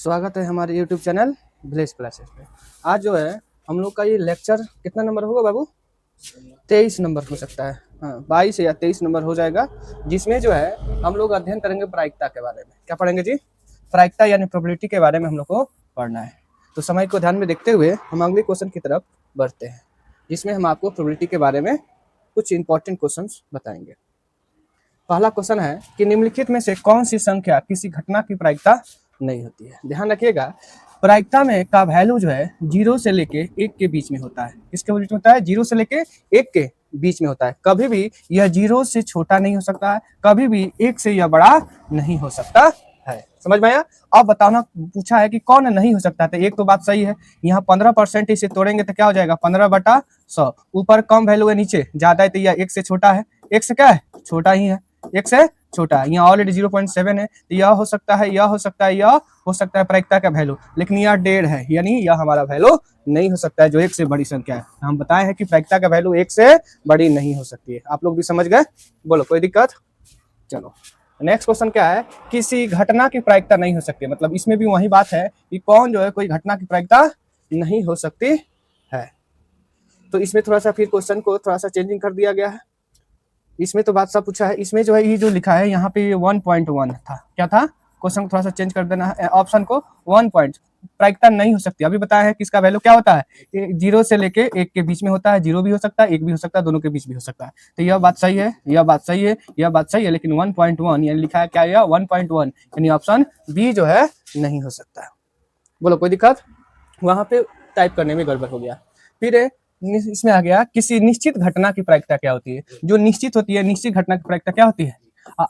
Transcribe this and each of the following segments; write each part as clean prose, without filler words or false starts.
स्वागत है हमारे YouTube चैनल विलेज क्लासेस में। आज जो है हम लोग का ये लेक्चर कितना नंबर होगा बाबू? 23 नंबर हो सकता है, हाँ 22 या 23 नंबर हो जाएगा, जिसमें जो है हम लोग अध्ययन करेंगे प्रायिकता के बारे में। क्या पढ़ेंगे जी? प्रायिकता यानी प्रोबेबिलिटी के बारे में हम लोग को पढ़ना है। तो समय को ध्यान में देखते हुए हम अगले क्वेश्चन की तरफ बढ़ते हैं, जिसमें हम आपको प्रोबेबिलिटी के बारे में कुछ इंपॉर्टेंट क्वेश्चन बताएंगे। पहला क्वेश्चन है कि निम्नलिखित में से कौन सी संख्या किसी घटना की प्रायिकता नहीं होती है? ध्यान रखिएगा, प्रायिकता में का वैल्यू जो है 0 से लेके 1 के बीच में होता है। किसके बीच में होता है? 0 से लेके 1 के बीच में होता है। कभी भी यह 0 से छोटा नहीं हो सकता है, कभी भी 1 से यह बड़ा नहीं हो सकता है। समझ में आया? अब बताना पूछा है कि कौन नहीं हो सकता, तो एक तो बात सही है। यहाँ 15% इसे तोड़ेंगे तो क्या हो जाएगा? 15/100। ऊपर कम वैल्यू है, नीचे ज्यादा है, तो यह 1 से छोटा है। 1 से क्या है? छोटा ही है, 1 से छोटा है। यहाँ ऑलरेडी 0.7 है, तो यह हो सकता है, यह हो सकता है, यह हो सकता है प्रायिकता का वैल्यू, लेकिन यह 1.5 है, यानी यह हमारा वैल्यू नहीं हो सकता है, जो 1 से बड़ी संख्या है। हम बताए हैं कि प्रायिकता का वैल्यू 1 से बड़ी नहीं हो सकती है। आप लोग भी समझ गए? बोलो, कोई दिक्कत? चलो नेक्स्ट क्वेश्चन क्या है? किसी घटना की प्रायिकता नहीं हो सकती, मतलब इसमें भी वही बात है कि कौन जो है कोई घटना की प्रायिकता नहीं हो सकती है। तो इसमें थोड़ा सा फिर क्वेश्चन को थोड़ा सा चेंजिंग कर दिया गया है। इसमें तो बात सब पूछा है, इसमें जो है ये जो लिखा है यहाँ पे 1.1 था। क्या था? क्वेश्चन को थोड़ा सा चेंज कर देना है, ऑप्शन को 1 पॉइंट प्रायिकता नहीं हो सकती। अभी बताया है कि इसका वैल्यू क्या होता है? 0 से लेके 1 के बीच में होता है। 0 भी हो सकता है, 1 भी हो सकता है, दोनों के बीच भी हो सकता है। तो यह बात सही है, यह बात सही है, यह बात सही है, लेकिन 1.1 यानी लिखा है क्या? यह 1.1 यानी ऑप्शन बी जो है नहीं हो सकता है। बोलो, कोई दिक्कत? वहां पे टाइप करने में गड़बड़ हो गया। फिर इसमें आ गया किसी निश्चित घटना की प्रायिकता क्या होती है? जो निश्चित होती है, निश्चित घटना की प्रायिकता क्या होती है?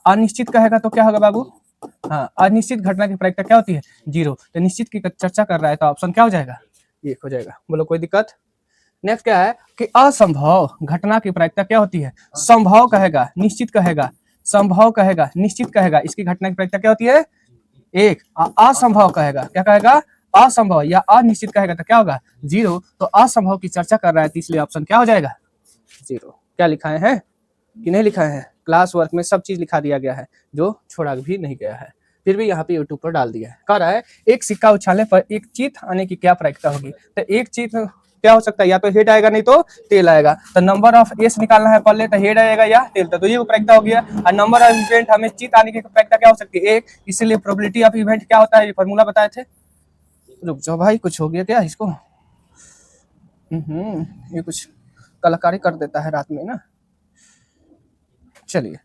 अनिश्चित कहेगा तो क्या होगा बाबू? हाँ, अनिश्चित घटना की प्रायिकता क्या होती है? 0। तो निश्चित की चर्चा कर रहा है, तो ऑप्शन क्या हो जाएगा? 1 हो जाएगा। बोलो, कोई दिक्कत? नेक्स्ट क्या है कि असंभव घटना की प्रायिकता क्या होती है? संभव कहेगा, निश्चित कहेगा, संभव कहेगा, निश्चित कहेगा, इसकी घटना की प्रायिकता क्या होती है? 1। असंभव कहेगा, क्या कहेगा? असंभव या अनिश्चित कहेगा तो क्या होगा? 0। तो असंभव की चर्चा कर रहा है, तो इसलिए ऑप्शन क्या हो जाएगा? 0। क्या लिखाए हैं कि नहीं लिखाए हैं? क्लास वर्क में सब चीज लिखा दिया गया है, जो छोड़ा भी नहीं गया है, फिर भी यहाँ पे यूट्यूब पर डाल दिया है। कह रहा है एक सिक्का उछालने पर एक चीत आने की क्या प्रायिकता होगी? तो एक चीत क्या हो सकता है? या तो हेड आएगा, नहीं तो टेल आएगा। तो नंबर ऑफ एस निकालना है पहले, तो हेड आएगा या टेल, तो ये प्रायिकता हो गया। और नंबर ऑफ इवेंट हमें चीत आने की प्रायिकता क्या हो सकती है? 1। इसलिए प्रोबेबिलिटी ऑफ इवेंट क्या होता है? ये फॉर्मूला बताए थे। रुक जाओ भाई, कुछ हो गया क्या इसको? ये कुछ कलाकारी कर देता है रात में ना। चलिए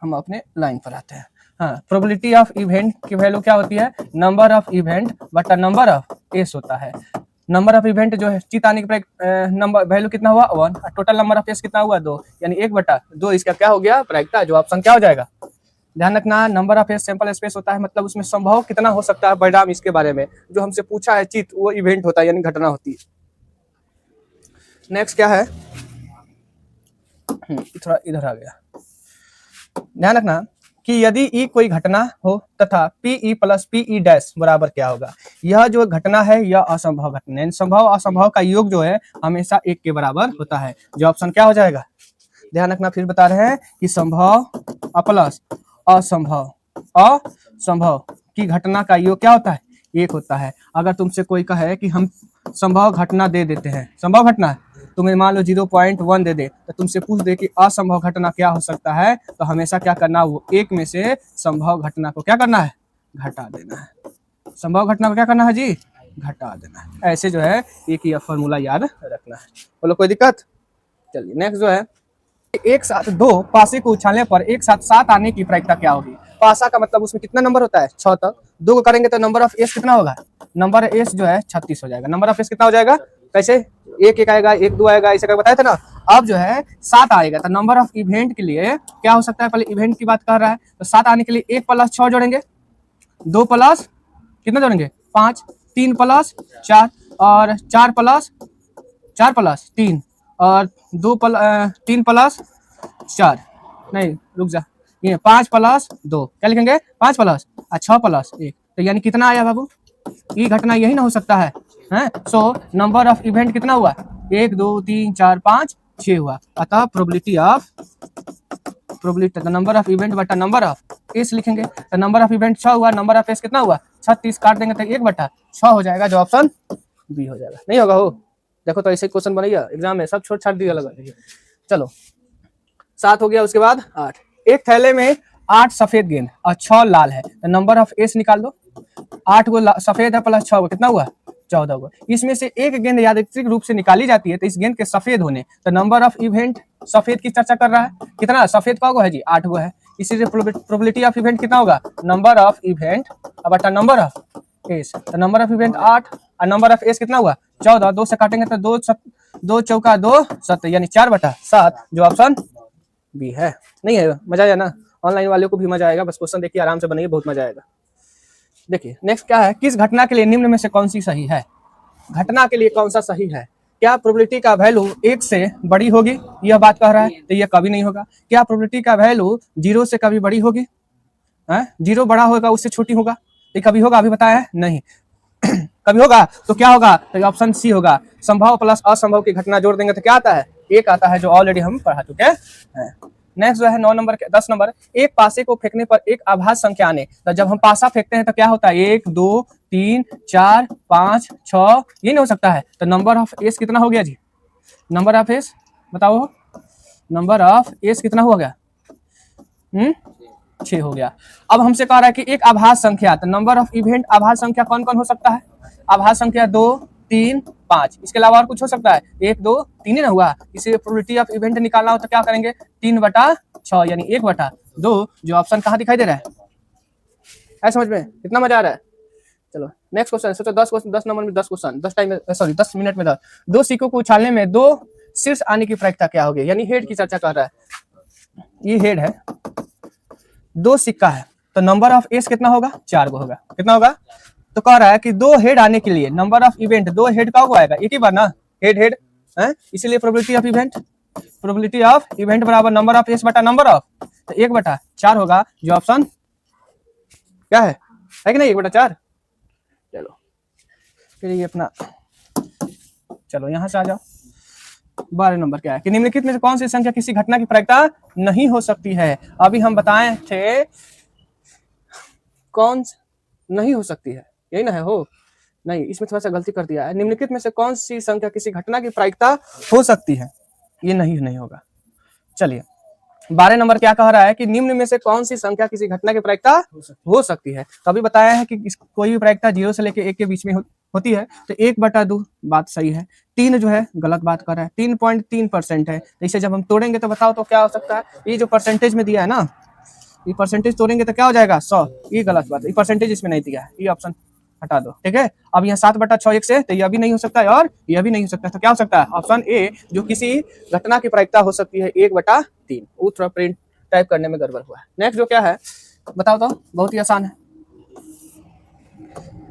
हम अपने लाइन पर आते हैं। हाँ, प्रोबेबिलिटी ऑफ इवेंट की वैल्यू क्या होती है? नंबर ऑफ इवेंट बटा नंबर ऑफ एस होता है। नंबर ऑफ इवेंट जो है चित आने की नंबर वैल्यू कितना हुआ? 1। टोटल नंबर ऑफ एस कितना हुआ? 2, यानी 1/2। इसका क्या हो गया? प्रायिकता, जो ऑप्शन क्या हो जाएगा? ध्यान रखना, number of S sample space होता है, मतलब उसमें संभव कितना हो सकता है परिणाम, इसके बारे में जो हमसे पूछा है। चित वो इवेंट होता है, यानी घटना होती है। नेक्स्ट क्या है? थोड़ा इधर आ गया। ध्यान रखना कि यदि ई कोई घटना हो तथा पीई प्लस पीई डैश बराबर क्या होगा? यह जो घटना है यह असंभव घटना है। संभव असंभव का योग जो है हमेशा 1 के बराबर होता है, जो ऑप्शन क्या हो जाएगा? ध्यान रखना, फिर बता रहे हैं कि संभव प्लस असंभव, असंभव की घटना का योग क्या होता है? 1 होता है। अगर तुमसे कोई कहे कि हम संभव घटना दे देते हैं, संभव घटना तुम्हें मान लो 0.1 दे दे, तो तुमसे पूछ दे कि असंभव घटना क्या हो सकता है, तो हमेशा क्या करना? वो 1 में से संभव घटना को क्या करना है? घटा देना है। संभव घटना को क्या करना है जी? घटा देना है। ऐसे जो है एक ही फॉर्मूला याद रखना है। बोलो, कोई दिक्कत? चलिए नेक्स्ट जो है, एक साथ 2 पासे को उछालने पर एक साथ 7 आने की प्रायिकता क्या होगी? पासा का मतलब उसमें कितना नंबर होता है? 6 तक। 2 को करेंगे तो नंबर ऑफ एस कितना होगा? नंबर एस जो है 36 हो जाएगा। नंबर ऑफ एस कितना हो जाएगा? कैसे? 1 आएगा, 1 2 आएगा, ऐसे करके बताए थे ना। अब जो है 7 आएगा, तो नंबर ऑफ इवेंट के लिए क्या हो सकता है? पहले इवेंट की बात कर रहा है, तो 7 आने के लिए 1 + 6 जोड़ेंगे, 2 प्लस कितना जोड़ेंगे? 5, 3 + 4 और 4 + 3 और 3 + 4, नहीं रुक जा, ये 5 + 2 क्या लिखेंगे? 5 + 6 + 1, तो यानी कितना आया बाबू? ये घटना यही ना हो सकता है, हैं? सो नंबर ऑफ इवेंट कितना हुआ? 1 2 3 4 5 6 हुआ। अतः प्रोबेबिलिटी नंबर ऑफ इवेंट बटा नंबर ऑफ एस लिखेंगे, तो नंबर ऑफ इवेंट 6 हुआ, नंबर ऑफ एस कितना हुआ? 36 काट देंगे तो 1/6 हो जाएगा, जो ऑप्शन बी हो जाएगा। नहीं होगा हो, देखो तो ऐसे क्वेश्चन बनैया एग्जाम में, सब छोड़ छाड़ दिया लगा। चलो 7 हो गया, उसके बाद 8। एक थैले में 8 सफेद गेंद और 6 लाल है, तो नंबर ऑफ एस निकाल दो। 8 गो सफेद है प्लस 6 गो कितना हुआ, 14 हुआ। इसमें से एक गेंद यादृच्छिक रूप से निकाली जाती है, तो इस गेंद के सफेद होने, तो नंबर ऑफ इवेंट सफेद की चर्चा कर रहा है, कितना सफेद का गो है जी, 8 गो है। इसीलिए प्रोबेबिलिटी ऑफ इवेंट कितना होगा, नंबर ऑफ इवेंट बटा नंबर ऑफ एस, तो नंबर ऑफ इवेंट 8 और नंबर ऑफ एस कितना हुआ 14। 2 से काटेंगे तो 2 चौका 2 7, यानी 4/7, जो ऑप्शन बी है। नहीं है, मजा आया ना, ऑनलाइन वालों को भी मजा आएगा, बस क्वेश्चन देखिए आराम से बनाइए, बहुत मजा आएगा। देखिए नेक्स्ट क्या है, किस घटना के लिए निम्न में से कौन सी सही है। घटना के लिए कौन सा सही है, क्या प्रोबेबिलिटी का वैल्यू 1 से बड़ी होगी, यह बात कह रहा है, तो यह कभी नहीं होगा। क्या प्रोबेबिलिटी का वैल्यू 0 से कभी बड़ी होगी, 0 बड़ा होगा उससे छोटी होगा, ये कभी होगा, अभी बताया है नहीं। कभी होगा तो क्या होगा, तो ऑप्शन सी होगा। संभव प्लस असंभव की घटना जोड़ देंगे तो क्या आता है, 1 आता है, जो ऑलरेडी हम पढ़ा चुके हैं। नेक्स्ट जो है 9 नंबर 10 नंबर, एक पासे को फेंकने पर एक आभास संख्या आने, तो जब हम पासा फेंकते हैं तो क्या होता है, 1 2 3 4 5 6, ये नहीं हो सकता है, तो नंबर ऑफ एस कितना हो गया जी, नंबर ऑफ एस बताओ, नंबर ऑफ एस कितना हो गया, 6 हो गया। अब हमसे कह रहा है कि एक आभास संख्या, तो नंबर ऑफ इवेंट आभास संख्या कौन कौन हो सकता है, आभास संख्या 2 3 5, इसके अलावा और कुछ हो सकता है, 1 2 3 ही ना हुआ, इसीलिए प्रोबेबिलिटी ऑफ इवेंट निकालना हो तो क्या करेंगे, 3/6 यानी 1/2, जो ऑप्शन कहाँ दिखाई दे रहा है समझ में, कितना मजा आ रहा है। चलो नेक्स्ट क्वेश्चन, सोचो 10 नंबर में 10 क्वेश्चन, 10 मिनट में 10। 2 सिक्कों को उछालने में 2 शीर्ष आने की प्रायिकता क्या होगी, यानी हेड की चर्चा कर रहा है, ये हेड है, 2 सिक्का है, तो नंबर ऑफ एस कितना होगा, 4 गो होगा, कितना होगा, तो कह रहा है कि 2 हेड आने के लिए नंबर ऑफ इवेंट 2 हेड का आएगा, एक ही बार ना, हेड हेड है, इसीलिए प्रोबेबिलिटी ऑफ इवेंट बराबर नंबर ऑफ एस बटा नंबर ऑफ, तो 1/4 होगा, जो ऑप्शन क्या है कि नहीं, 1/4। चलो फिर ये अपना, चलो यहां से आ जाओ। 12 नंबर क्या है कि निम्नलिखित में से कौन सी संख्या किसी घटना की प्रायिकता नहीं हो सकती है। अभी हम बताए थे कौन नहीं हो सकती है, यही ना है हो, नहीं इसमें थोड़ा सा गलती कर दिया है, निम्नलिखित में से कौन सी संख्या किसी घटना की प्रायिकता हो सकती है, ये नहीं होगा। चलिए 12 नंबर क्या कह रहा है कि निम्न में से कौन सी संख्या किसी घटना की प्रायिकता हो सकती है। तो अभी बताया है कि कोई भी प्रायिकता 0 से लेकर 1 के बीच में होती है, तो 1/2 बात सही है, 3 जो है गलत बात कर रहा है, 3.3% है, तो इसे जब हम तोड़ेंगे तो बताओ तो क्या हो सकता है, ये जो परसेंटेज में दिया है ना, ये परसेंटेज तोड़ेंगे तो क्या हो जाएगा 100, ये गलत बात है, ये परसेंटेज इसमें नहीं दिया है, ये ऑप्शन हटा दो, ठीक है। अब यहाँ 7/6 1 से, तो यह भी नहीं हो सकता है और यह भी नहीं हो सकता, तो क्या हो सकता है, ऑप्शन ए, जो किसी घटना की प्रायिकता हो सकती है 1/3। वो थोड़ा प्रिंट टाइप करने में गड़बड़ हुआ है। नेक्स्ट जो क्या है बताओ तो, बहुत ही आसान है,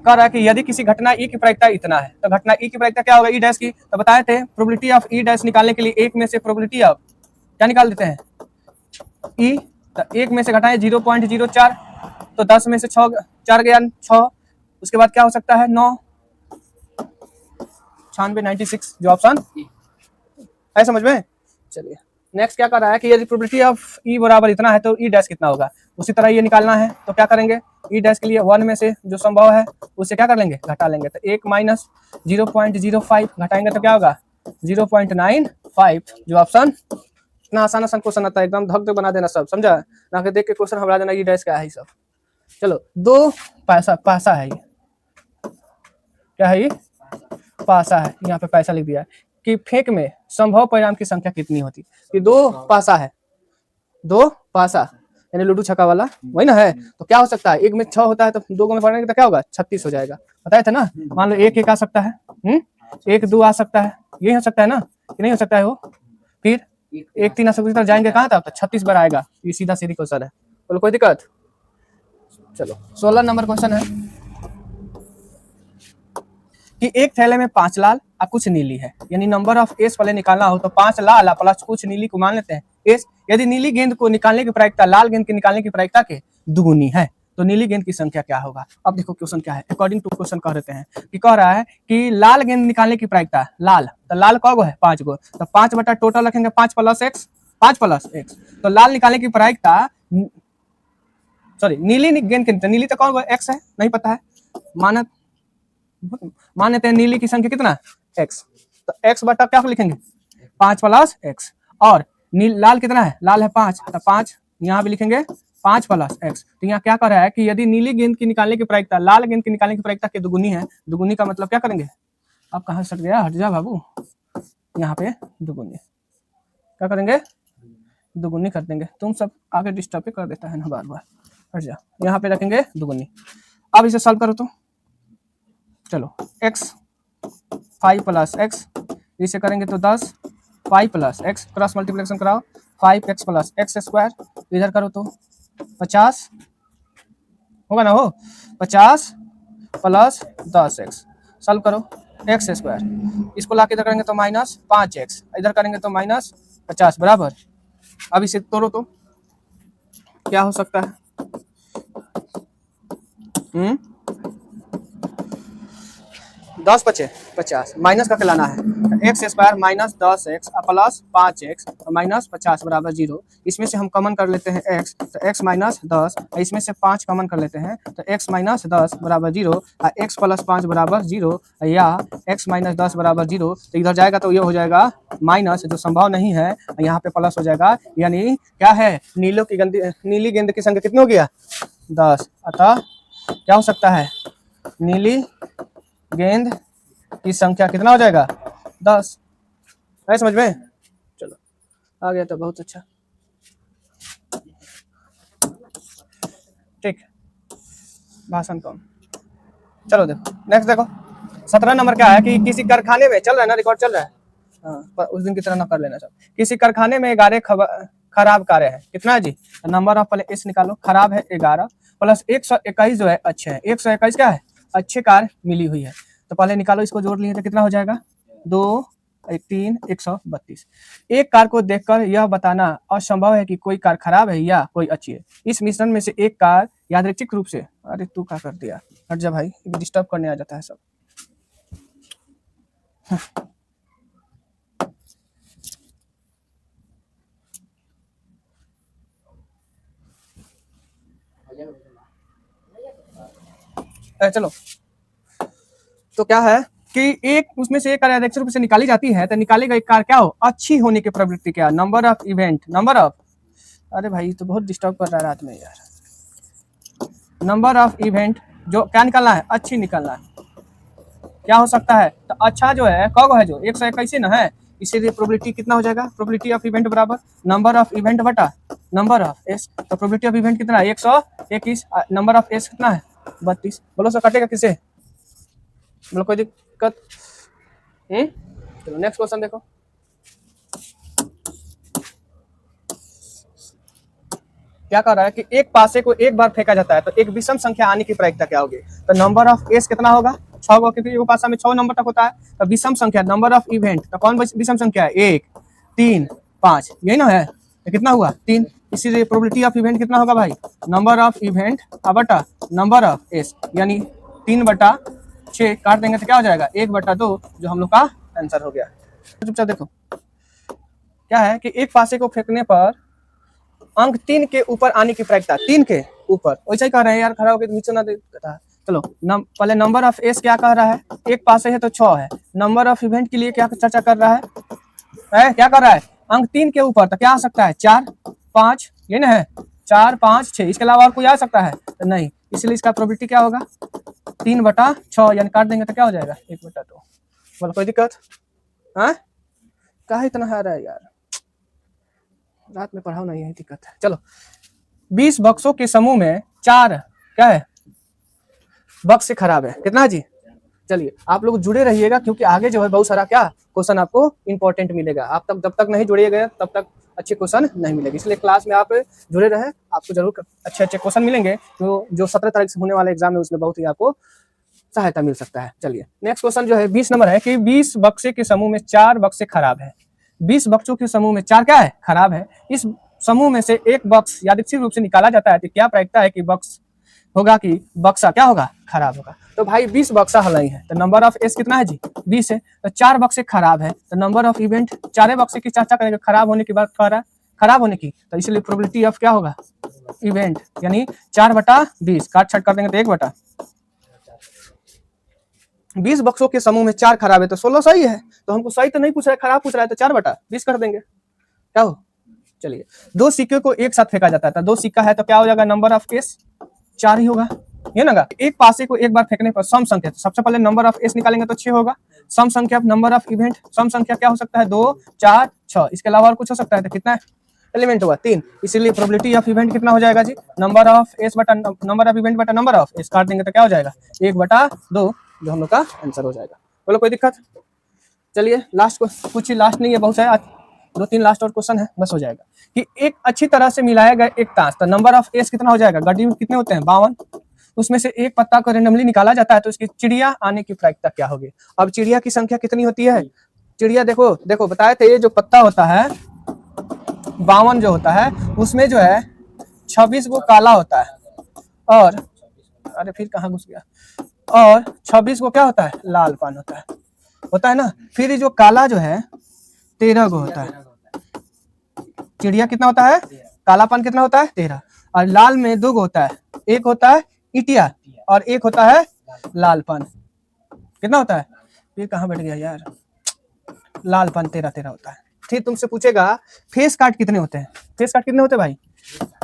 कह रहा है कि यदि किसी घटना ई की प्रायिकता इतना है, तो घटना ई की प्रायिकता क्या होगा, ई डैश की, तो बताए थे प्रोबेबिलिटी ऑफ ई डैश निकालने के लिए 1 में से प्रोबेबिलिटी ऑफ क्या निकाल देते हैं, ई, तो 1 में से घटाएं 0.04, तो 10 में से 6 4 गया 6, उसके बाद क्या हो सकता है 9 96 96, जो ऑप्शन है समझ में। चलिए नेक्स्ट क्या कर रहा है कि यदि प्रोबेबिलिटी ऑफ ई बराबर इतना है तो ई डैश कितना होगा, उसी तरह ये निकालना है, तो क्या करेंगे, ई डैश के लिए 1 में से जो संभव है उससे क्या कर लेंगे, घटा लेंगे, तो 1 माइनस 0.05 घटाएंगे तो क्या होगा 0.95, जो ऑप्शन, इतना आसान क्वेश्चन आता है, एकदम धक धक बना देना सब, समझा ना, कि देख के क्वेश्चन हटा देना, ई डैश क्या है सब। चलो 2 पासा है, ये क्या है, ये पासा है, यहाँ पे पैसा लिख दिया है कि फेंक में संभव परिणाम की संख्या कितनी होती, कि 2 पासा है, 2 पासा यानी लूडो छक्का वाला वही ना है, तो क्या हो सकता है, 1 में 6 होता है तो 2 में पढ़ेंगे तो क्या होगा 36 हो जाएगा, बताया था ना। मान लो 1 आ सकता है, 1 2 आ सकता है, यही हो सकता है ना, कि नहीं हो सकता है वो, फिर 1 3 आ सकता है, जाएंगे कहाँ तक, तो 36 बार आएगा, ये सीधा सीधी क्वेश्चन है, बोलो कोई दिक्कत। चलो 16 नंबर क्वेश्चन है कि एक थैले में 5 लाल और कुछ नीली है, यानी नंबर ऑफ एस वाले निकालना हो तो 5 लाल प्लस कुछ नीली को मान लेते हैं एस। यदि नीली गेंद को निकालने की प्रायिकता लाल गेंद के निकालने की प्रायिकता के दुगुनी है तो नीली गेंद की संख्या क्या होगा। अब देखो क्वेश्चन क्या है, अकॉर्डिंग टू क्वेश्चन कह देते हैं कि कह रहा है कि लाल गेंद निकालने की प्रायिकता, लाल तो लाल कौ गो है 5 गो, तो 5 बटा टोटल रखेंगे 5 प्लस x, तो लाल निकालने की प्रायिकता, सॉरी नीली गेंद के, नीली तो कौन गो x है नहीं पता है, मान लेते हैं नीली की संख्या कितना x, तो x बटा क्या लिखेंगे 5 प्लस x, और लाल कितना है, लाल है 5, तो 5 यहाँ भी लिखेंगे 5 प्लस x। तो यहाँ क्या कर रहा है कि यदि नीली गेंद की निकालने की प्रायिकता लाल गेंद की निकालने की प्रायिकता की दुगुनी है, दुगुनी का मतलब क्या करेंगे, अब कहाँ सट गया, हट जा बाबू, यहाँ पे दुगुनी क्या करेंगे, दुगुनी कर देंगे। तुम सब आगे डिस्टर्ब कर देता है ना बार बार, हट जा, यहाँ पे रखेंगे दुगुनी। अब इसे सॉल्व करो तो चलो x 5 प्लस x, इसे करेंगे तो 10, 5 प्लस x क्रॉस मल्टीप्लिकेशन कराओ, 5x प्लस एक्स स्क्वायर, इधर करो तो 50 होगा ना, हो 50 प्लस 10x, सॉल्व करो एक्स स्क्वायर, इसको लाके इधर करेंगे तो माइनस 5x, इधर करेंगे तो माइनस 50 बराबर। अब इसे तोड़ो तो क्या हो सकता है, 10 बचे 50, माइनस करके लाना है, x square minus 10x plus 5x minus 50 बराबर 0। इसमें से हम कॉमन कर लेते हैं x, तो x माइनस 10, इसमें से 5 कॉमन कर लेते हैं तो x माइनस 10 बराबर 0, x प्लस 5 बराबर 0, या x माइनस 10 बराबर 0। तो इधर जाएगा तो ये हो जाएगा माइनस, जो संभव नहीं है, यहाँ पे प्लस हो जाएगा, यानी क्या है, नीली गेंद की संख्या कितनी हो गया 10, अतः क्या हो सकता है, नीली गेंद की संख्या कितना हो जाएगा 10, है समझ में, चलो आ गया तो बहुत अच्छा, ठीक, भाषण कम। चलो देखो नेक्स्ट, देखो 17 नंबर क्या है कि किसी कारखाने में, चल रहा है ना, रिकॉर्ड चल रहा है, हाँ, पर उस दिन की तरह ना कर लेना सब। किसी कारखाने में 11 खराब कारें हैं, कितना है जी, नंबर ऑफ, पहले एस निकालो, खराब है 11 प्लस 121 जो है अच्छे हैं, 121 क्या है, अच्छे कार मिली हुई है, तो पहले निकालो, इसको जोड़ लिए तो कितना हो जाएगा 2 3 132। एक कार को देखकर यह बताना असंभव है कि कोई कार खराब है या कोई अच्छी है, इस मिश्रण में से एक कार यादृच्छिक रूप से, अरे तू क्या कर दिया, हट जा भाई, डिस्टर्ब करने आ जाता है सब। चलो तो क्या है कि एक उसमें से एक कार यादृच्छिक रूप से निकाली जाती है, तो निकाली गई कार क्या हो, अच्छी होने की प्रोबेबिलिटी क्या, number of event, number of, अरे भाई तो बहुत डिस्टर्ब कर रहा है रात में यार, नंबर ऑफ इवेंट जो क्या निकालना है, अच्छी निकालना है, क्या हो सकता है, तो अच्छा जो है कौन है, जो 121 ना है, इसीलिए प्रोबेबिलिटी कितना हो जाएगा, प्रोबेबिलिटी ऑफ इवेंट बराबर नंबर ऑफ इवेंट बटा नंबर ऑफ एस, तो प्रोबेबिलिटी ऑफ इवेंट कितना है 121, नंबर ऑफ एस कितना है 32, बोलो सर कटेगा किसे, बोलो कोई दिक्कत, चलो नेक्स्ट क्वेश्चन देखो, क्या कर रहा है कि एक पासे को एक बार फेंका जाता है तो एक विषम संख्या आने की प्रायिकता क्या होगी, तो नंबर ऑफ एस कितना होगा 6 गो, क्योंकि एक पासा में 6 नंबर तक होता है, तो विषम संख्या नंबर ऑफ इवेंट, तो कौन विषम संख्या है 1 3 5, यही ना है, तो कितना हुआ 3, इसीलिए प्रोबेबिलिटी ऑफ इवेंट कितना होगा भाई, नंबर ऑफ इवेंट बटा नंबर ऑफ एस, यानी 3/6 काट देंगे तो क्या हो जाएगा 1/2, जो हम लोग का आंसर हो गया। चुपचाप देखो क्या है कि एक पासे को फेंकने पर अंक 3 के ऊपर आने की प्रायिकता, 3 के ऊपर, वैसा ही कह रहे हैं यार, खड़ा होकर नीचे ना देखता है। चलो पहले नंबर ऑफ एस क्या कह रहा है, एक पासे है तो 6 है, नंबर ऑफ इवेंट के लिए क्या चर्चा कर रहा है क्या कर रहा है, अंक 3 के ऊपर, तो क्या आ सकता है 4 5, ये ना है 4 5 6, इसके अलावा और कोई आ सकता है तो नहीं, इसलिए इसका प्रोबेबिलिटी क्या होगा 3/6, यानी काट देंगे तो क्या हो जाएगा 1/2, बोलो कोई दिक्कत, हाँ कहा इतना है रहा है यार, रात में पढ़ाओ नहीं, यही दिक्कत है। चलो 20 बक्सों के समूह में 4 क्या है, बक्स खराब है, कितना जी, चलिए आप लोग जुड़े रहिएगा, क्योंकि आगे जो है बहुत सारा क्या क्वेश्चन आपको इंपॉर्टेंट मिलेगा, आप तक जब तक नहीं जुड़िएगा तब तक अच्छे क्वेश्चन नहीं मिलेंगे, इसलिए क्लास में आप जुड़े रहे, आपको जरूर अच्छे क्वेश्चन मिलेंगे, तो जो 17 तारीख से होने वाले एग्जाम है उसमें बहुत ही आपको सहायता मिल सकता है। चलिए नेक्स्ट क्वेश्चन जो है 20 नंबर है कि 20 बक्से के समूह में 4 बक्से खराब है, 20 बक्सों के समूह में 4 क्या है खराब है, इस समूह में से एक बक्स यादृच्छिक रूप से निकाला जाता है, तो क्या प्रायिकता है कि बक्स होगा कि बक्सा क्या होगा खराब होगा, तो भाई 20 बक्सा हल है, तो नंबर ऑफ एस कितना है जी 20 है, तो 4 बक्से खराब है, तो नंबर ऑफ इवेंट 4 बक्से की चर्चा करेंगे, खराब होने की बात कर रहा है, खराब होने की, तो इसलिए प्रोबेबिलिटी ऑफ क्या होगा इवेंट, यानी 4/20, काट छट कर देंगे तो 1/, 20 बक्सों के समूह में 4 खराब है तो 16 सही है। तो हमको सही तो नहीं पूछ रहा है, खराब पूछ रहा है, तो 4/20 कर देंगे। क्या हो, चलिए 2 सिक्के को एक साथ फेंका जाता था, 2 सिक्का है तो क्या हो जाएगा, नंबर ऑफ एस 4 ही होगा, ये ना। एक पासे को एक बार फेंकने पर सम संख्या, सबसे पहले नंबर ऑफ एस निकालेंगे तो 6 होगा। सम संख्या नंबर ऑफ इवेंट, सम संख्या क्या हो सकता है, 2 4 6, इसके अलावा और कुछ हो सकता है तो कितना एलिमेंट होगा, 3। इसीलिए प्रोबेबिलिटी ऑफ इवेंट कितना हो जाएगा जी, नंबर ऑफ एस बटा नंबर ऑफ इवेंट बटा नंबर ऑफ एस, काट देंगे तो क्या हो जाएगा 1/2, जो हम लोग का आंसर हो जाएगा। बोलो कोई दिक्कत। चलिए लास्ट को कुछ ही, लास्ट नहीं है, बहुत है, 2-3 लास्ट और क्वेश्चन है, बस हो जाएगा। कि एक अच्छी तरह से मिलाया गया एक ताश, तो नंबर ऑफ एस कितना हो जाएगा, गड्डी में कितने होते हैं 52, उसमें से एक पत्ता को रेंडमली निकाला जाता है तो उसकी चिड़िया आने की प्रायिकता क्या होगी। अब चिड़िया की संख्या कितनी होती है, चिड़िया देखो देखो बताए थे, ये जो पत्ता होता है 52 जो होता है उसमें जो है 26 को काला होता है, और अरे फिर कहाँ घुस गया, और 26 को क्या होता है, लाल पान होता है ना। फिर जो काला जो है 13 को होता है। चिड़िया कितना होता है, कालापन कितना होता है 13, और लाल में 2 होता है, एक होता है इटिया और एक होता है लालपन, कितना होता है, फिर कहाँ बैठ गया यार, लालपन 13 होता है। फिर तुमसे पूछेगा फेस कार्ड कितने होते हैं, फेस कार्ड कितने होते हैं भाई,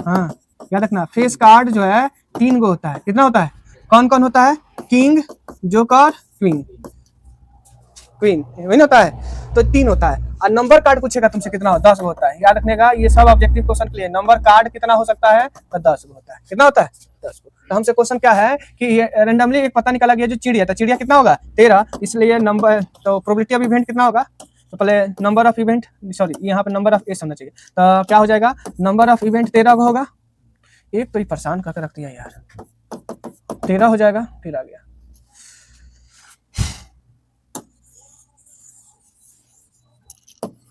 हाँ याद रखना, फेस कार्ड जो है 3 होता है, कितना होता है, कौन कौन होता है, किंग जोकर क्वीन, वही होता है, तो 3 होता है। और नंबर कार्ड पूछेगा तुमसे कितना हो, 10 होता है, याद रखने का, ये सब ऑब्जेक्टिव क्वेश्चन के लिए नंबर कार्ड कितना हो सकता है, तो 10 होता है, कितना होता है 10। तो हमसे क्वेश्चन क्या है कि ये रेंडमली एक पता निकाला गया जो चिड़िया, तो चिड़िया कितना होगा 13, इसलिए नंबर, तो प्रोबेबिलिटी ऑफ इवेंट कितना होगा, तो पहले नंबर ऑफ इवेंट, सॉरी यहाँ पे नंबर ऑफ एस होना चाहिए, तो क्या हो जाएगा, नंबर ऑफ इवेंट 13 होगा। एक तो ही परेशान करके रख दिया यार, 13 हो जाएगा, फिर आ गया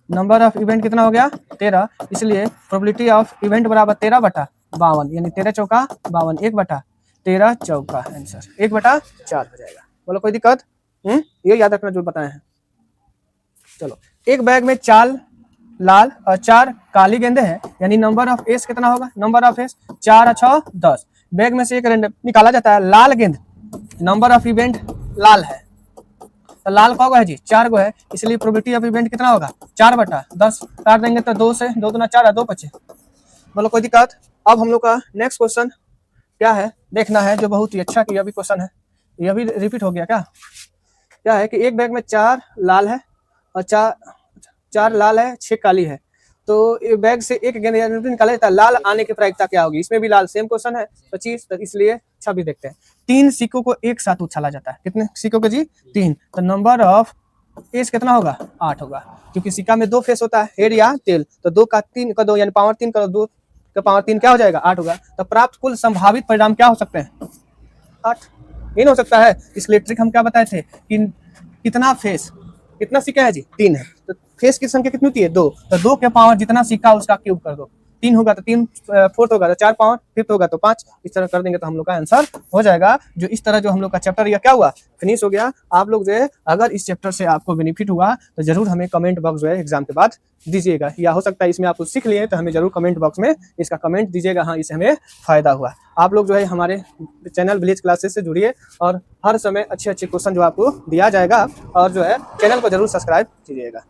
नंबर ऑफ इवेंट कितना हो गया 13, इसलिए प्रोबेबिलिटी ऑफ इवेंट बराबर 13/52, यानी 13 चौका 52, 1/13 चौका, आंसर 1/4 हो जाएगा। बोलो कोई दिक्कत, ये याद रखना जो बताए हैं। चलो एक बैग में 4 लाल और 4 काली गेंदे हैं, यानी नंबर ऑफ एस कितना होगा, नंबर ऑफ एस 4 और 6 10। बैग में से एक रैंडम निकाला जाता है, लाल गेंद, नंबर ऑफ इवेंट लाल है, तो लाल का है जी 4 है, इसलिए प्रोबेबिलिटी ऑफ इवेंट कितना होगा 4/10, काट देंगे तो 2 से 2 दूना 4 2 बचे। बोलो कोई दिक्कत। अब हम लोग का नेक्स्ट क्वेश्चन क्या है देखना है, जो बहुत ही अच्छा कि यह भी क्वेश्चन है, यह भी रिपीट हो गया क्या है कि एक बैग में 4 लाल है और 4 लाल है 6 काली है, तो बैग से एक गेंद निकाला जाता है, लाल आने की प्रायिकता क्या होगी, इसमें भी लाल सेम क्वेश्चन है 25, तो इसलिए 26 देखते हैं। 3 सिक्कों को एक साथ उछाला जाता है, कितने सिक्कों को जी 3, तो नंबर ऑफ एस कितना होगा 8 होगा, क्योंकि सिक्का में 2 फेस होता है, हेड या टेल, तो 2 का 3 का 2 यानी पावर 3 का 2 का पावर 3 क्या हो जाएगा 8 होगा। तो प्राप्त कुल संभावित परिणाम क्या हो सकते हैं 8, ये हो सकता है। इसलिए ट्रिक हम क्या बताए थे कि कितना फेस, कितना सिक्का है जी 3 है, तो फेस की संख्या कितनी होती है 2, तो 2 के पावर जितना सिक्का उसका क्यूब कर दो, 3 होगा तो 3 4 होगा तो 4 पावर, 5 होगा तो 5, इस तरह कर देंगे तो हम लोग का आंसर हो जाएगा। जो इस तरह जो हम लोग का चैप्टर या क्या हुआ फिनिश हो गया। आप लोग जो है अगर इस चैप्टर से आपको बेनिफिट हुआ तो जरूर हमें कमेंट बॉक्स जो है एग्जाम के बाद दीजिएगा, या हो सकता है इसमें आप कुछ सीख लिए तो हमें जरूर कमेंट बॉक्स में इसका कमेंट दीजिएगा, हाँ इससे हमें फायदा हुआ। आप लोग जो है हमारे चैनल विलेज क्लासेस से जुड़िए और हर समय अच्छे अच्छे क्वेश्चन जो आपको दिया जाएगा, और जो है चैनल को जरूर सब्सक्राइब कीजिएगा।